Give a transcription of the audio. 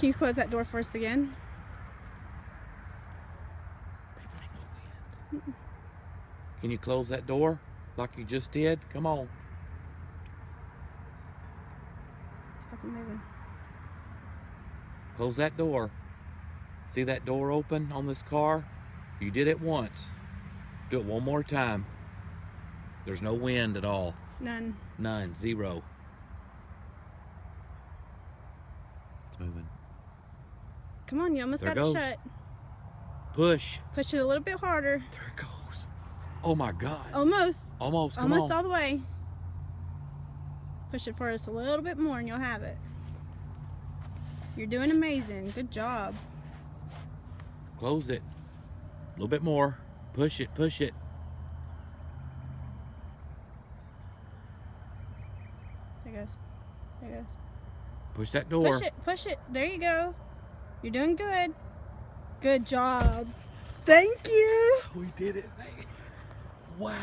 Can you close that door for us again? Can you close that door like you just did? Come on. It's fucking moving. Close that door. See that door open on this car? You did it once. Do it one more time. There's no wind at all. None. None. Zero. It's moving. Come on, you almost There got it it goes. shut. Push. Push it a little bit harder. There it goes. Oh my God. Almost. Almost. Come Almost on. all the way. Push it for us a little bit more and you'll have it. You're doing amazing. Good job. Close it. A little bit more. Push it. Push it. There it goes. There it goes. Push that door. Push it. Push it. There you go. You're doing good. Good job. Thank you. We did it, man. Wow.